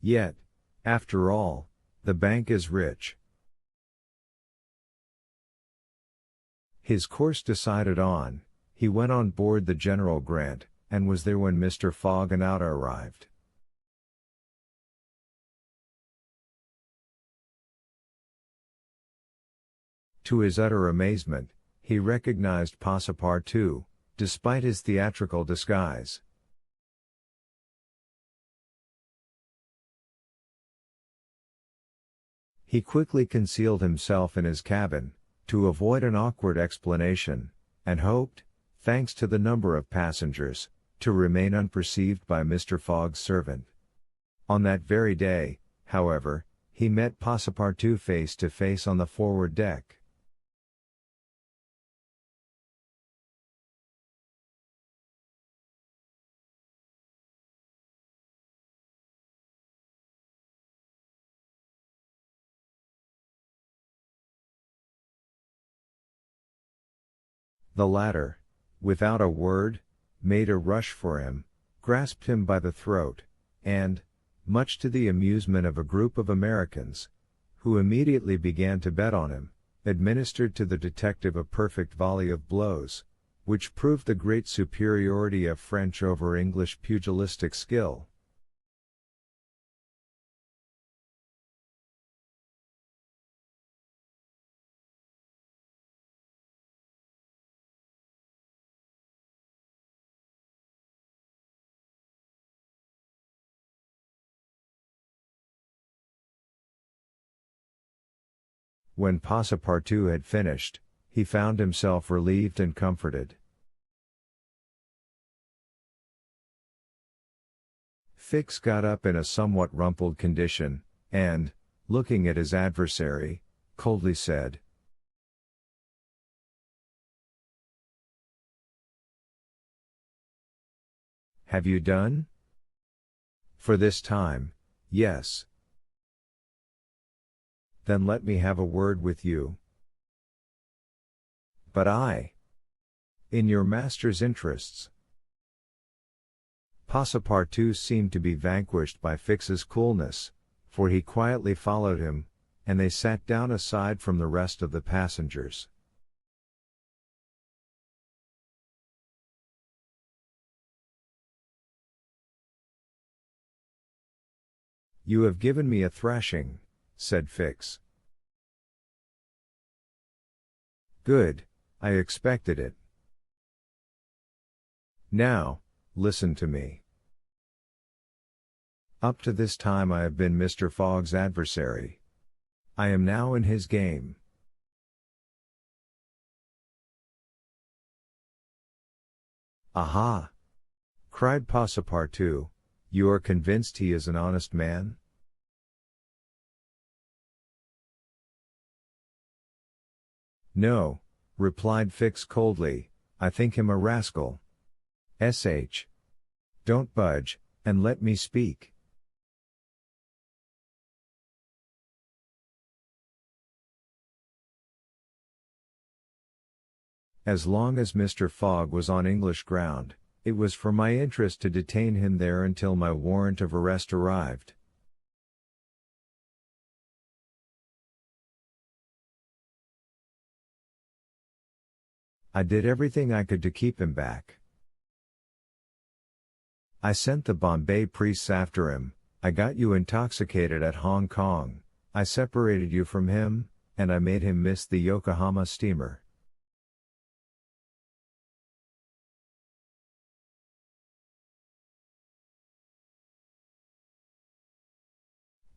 Yet, after all, the bank is rich. His course decided on, he went on board the General Grant, and was there when Mr. Fogg and Ada arrived. To his utter amazement, he recognized Passepartout, despite his theatrical disguise. He quickly concealed himself in his cabin, to avoid an awkward explanation, and hoped, thanks to the number of passengers, to remain unperceived by Mr. Fogg's servant. On that very day, however, he met Passepartout face to face on the forward deck. The latter, without a word, made a rush for him, grasped him by the throat, and, much to the amusement of a group of Americans, who immediately began to bet on him, administered to the detective a perfect volley of blows, which proved the great superiority of French over English pugilistic skill. When Passepartout had finished, he found himself relieved and comforted. Fix got up in a somewhat rumpled condition, and, looking at his adversary, coldly said, "Have you done?" "For this time, yes." "Then let me have a word with you." "But in your master's interests." Passepartout seemed to be vanquished by Fix's coolness, for he quietly followed him, and they sat down aside from the rest of the passengers. "You have given me a thrashing," said Fix. "Good, I expected it. Now, listen to me. Up to this time I have been Mr. Fogg's adversary. I am now in his game." "Aha!" cried Passepartout, "you are convinced he is an honest man?" "No," replied Fix coldly, "I think him a rascal. Don't budge, and let me speak." As long as Mr. Fogg was on English ground, it was for my interest to detain him there until my warrant of arrest arrived. I did everything I could to keep him back. I sent the Bombay priests after him, I got you intoxicated at Hong Kong, I separated you from him, and I made him miss the Yokohama steamer.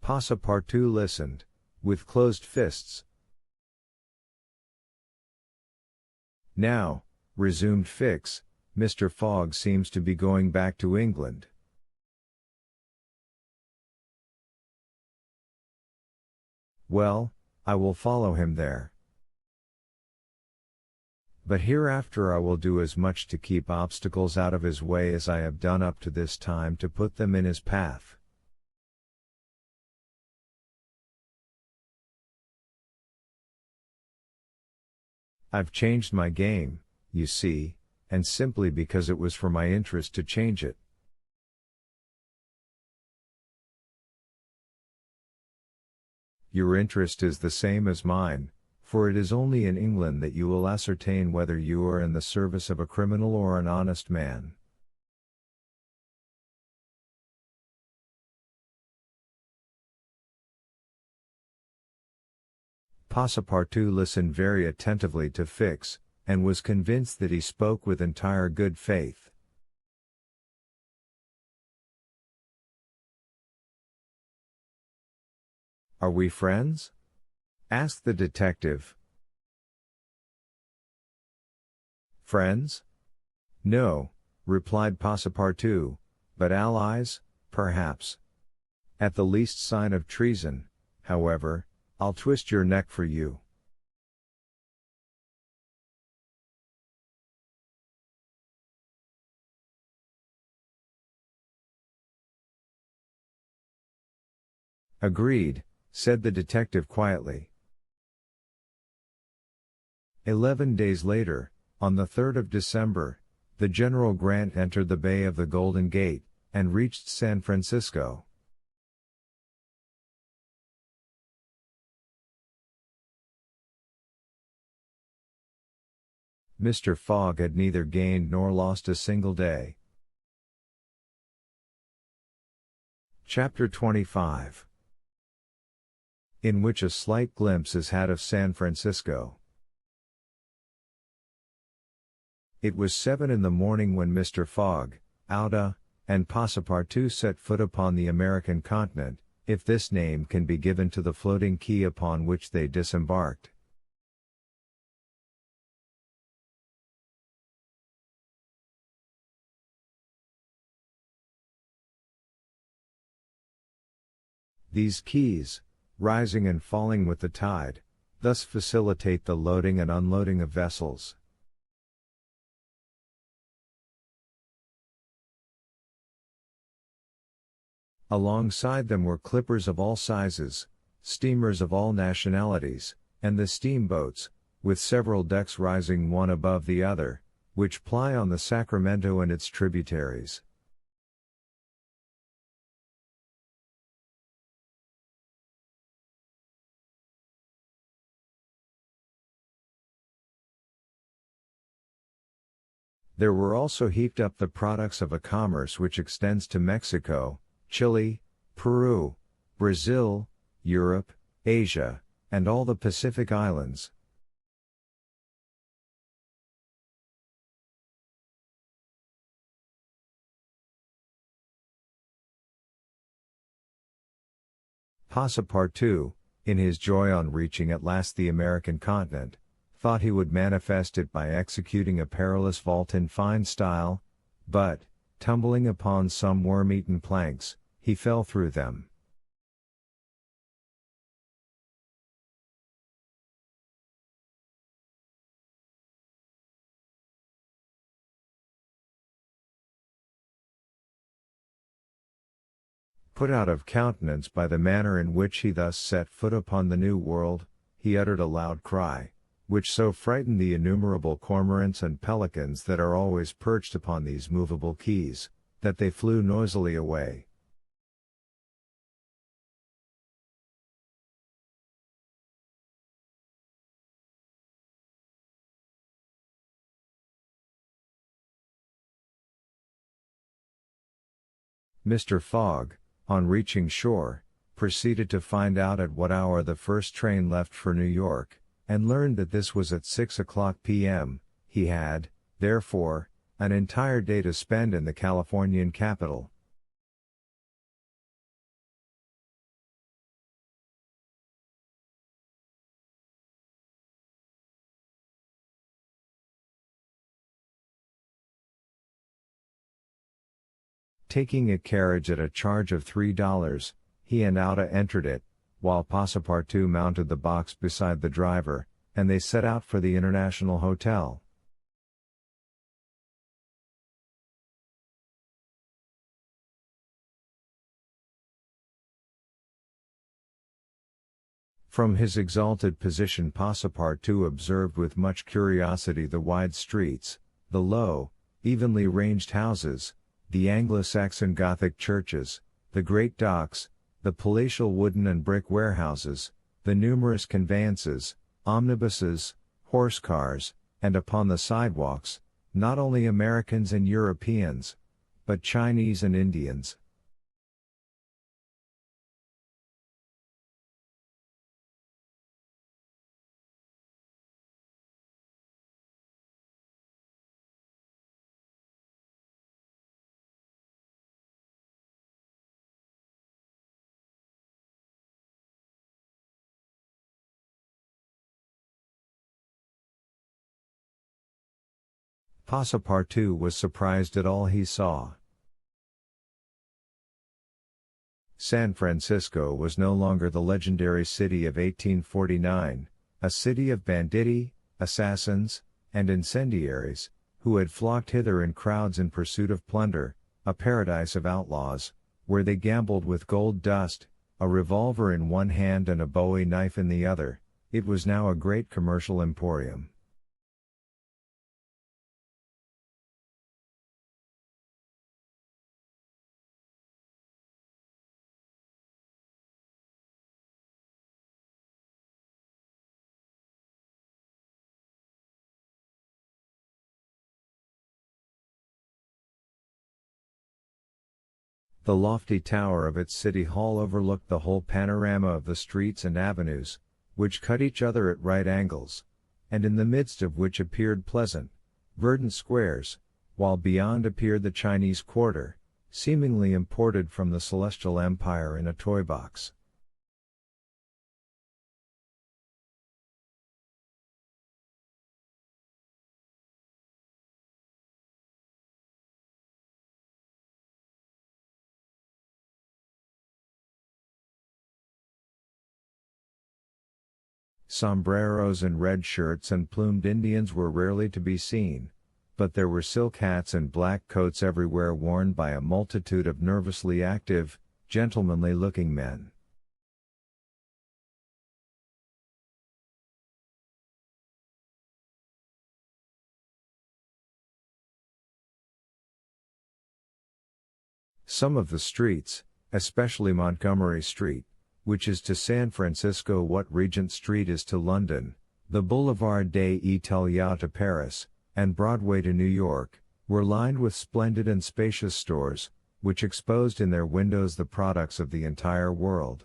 Passepartout listened, with closed fists. "Now," resumed Fix, "Mr. Fogg seems to be going back to England." "Well, I will follow him there. But hereafter I will do as much to keep obstacles out of his way as I have done up to this time to put them in his path." "I've changed my game, you see, and simply because it was for my interest to change it." Your interest is the same as mine, for it is only in England that you will ascertain whether you are in the service of a criminal or an honest man. Passepartout listened very attentively to Fix, and was convinced that he spoke with entire good faith. "Are we friends?" asked the detective. "Friends? No," replied Passepartout, "but allies, perhaps. At the least sign of treason, however, I'll twist your neck for you." "Agreed," said the detective quietly. 11 days later, on the 3rd of December, the General Grant entered the Bay of the Golden Gate, and reached San Francisco. Mr. Fogg had neither gained nor lost a single day. Chapter 25, in which a slight glimpse is had of San Francisco. It was 7 in the morning when Mr. Fogg, Aouda, and Passepartout set foot upon the American continent, if this name can be given to the floating quay upon which they disembarked. These quays, rising and falling with the tide, thus facilitate the loading and unloading of vessels. Alongside them were clippers of all sizes, steamers of all nationalities, and the steamboats, with several decks rising one above the other, which ply on the Sacramento and its tributaries. There were also heaped up the products of a commerce which extends to Mexico, Chile, Peru, Brazil, Europe, Asia, and all the Pacific Islands. Passepartout, in his joy on reaching at last the American continent, thought he would manifest it by executing a perilous vault in fine style, but, tumbling upon some worm-eaten planks, he fell through them. Put out of countenance by the manner in which he thus set foot upon the New World, he uttered a loud cry, which so frightened the innumerable cormorants and pelicans that are always perched upon these movable quays, that they flew noisily away. Mr. Fogg, on reaching shore, proceeded to find out at what hour the first train left for New York, and learned that this was at 6 o'clock p.m. He had, therefore, an entire day to spend in the Californian capital. Taking a carriage at a charge of $3, he and Aouda entered it, while Passepartout mounted the box beside the driver, and they set out for the International Hotel. From his exalted position Passepartout observed with much curiosity the wide streets, the low, evenly ranged houses, the Anglo-Saxon Gothic churches, the great docks, the palatial wooden and brick warehouses, the numerous conveyances, omnibuses, horse cars, and upon the sidewalks, not only Americans and Europeans, but Chinese and Indians. Passepartout was surprised at all he saw. San Francisco was no longer the legendary city of 1849, a city of banditti, assassins, and incendiaries, who had flocked hither in crowds in pursuit of plunder, a paradise of outlaws, where they gambled with gold dust, a revolver in one hand and a Bowie knife in the other. It was now a great commercial emporium. The lofty tower of its city hall overlooked the whole panorama of the streets and avenues, which cut each other at right angles, and in the midst of which appeared pleasant, verdant squares, while beyond appeared the Chinese quarter, seemingly imported from the Celestial Empire in a toy box. Sombreros and red shirts and plumed Indians were rarely to be seen, but there were silk hats and black coats everywhere worn by a multitude of nervously active, gentlemanly-looking men. Some of the streets, especially Montgomery Street, which is to San Francisco what Regent Street is to London, the Boulevard des Italiens to Paris, and Broadway to New York, were lined with splendid and spacious stores, which exposed in their windows the products of the entire world.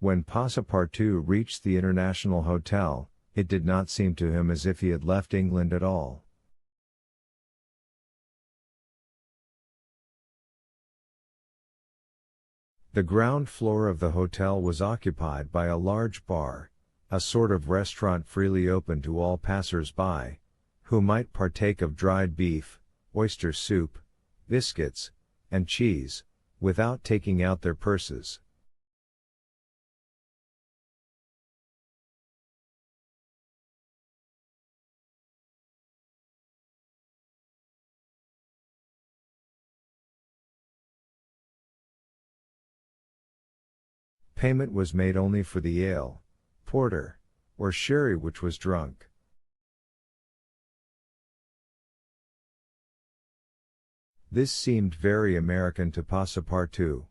When Passepartout reached the International Hotel, it did not seem to him as if he had left England at all. The ground floor of the hotel was occupied by a large bar, a sort of restaurant freely open to all passers-by, who might partake of dried beef, oyster soup, biscuits, and cheese, without taking out their purses. Payment was made only for the ale, porter, or sherry which was drunk. This seemed very American to Passepartout.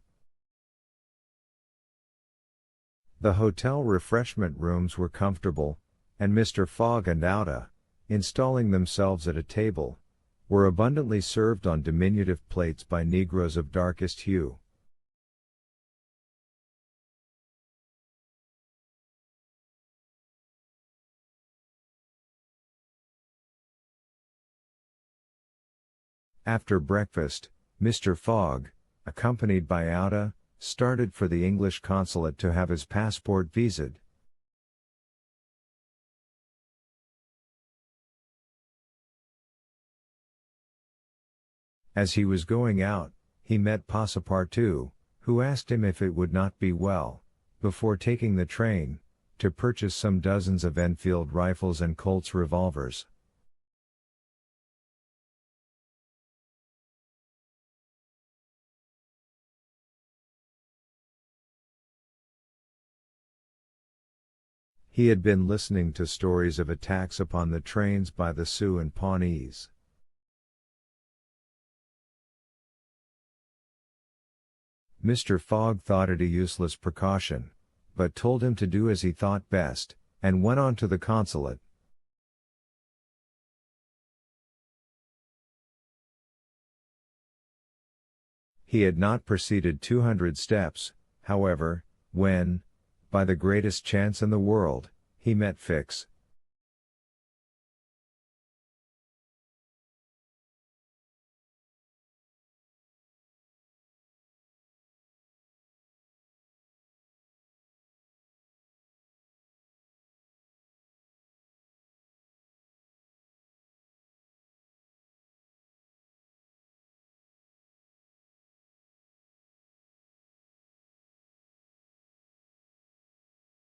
The hotel refreshment rooms were comfortable, and Mr. Fogg and Ouda, installing themselves at a table, were abundantly served on diminutive plates by negroes of darkest hue. After breakfast, Mr. Fogg, accompanied by Ouda, started for the English consulate to have his passport visaed. As he was going out, he met Passepartout, who asked him if it would not be well, before taking the train, to purchase some dozens of Enfield rifles and Colt's revolvers. He had been listening to stories of attacks upon the trains by the Sioux and Pawnees. Mr. Fogg thought it a useless precaution, but told him to do as he thought best, and went on to the consulate. He had not proceeded 200 steps, however, when, by the greatest chance in the world, he met Fix,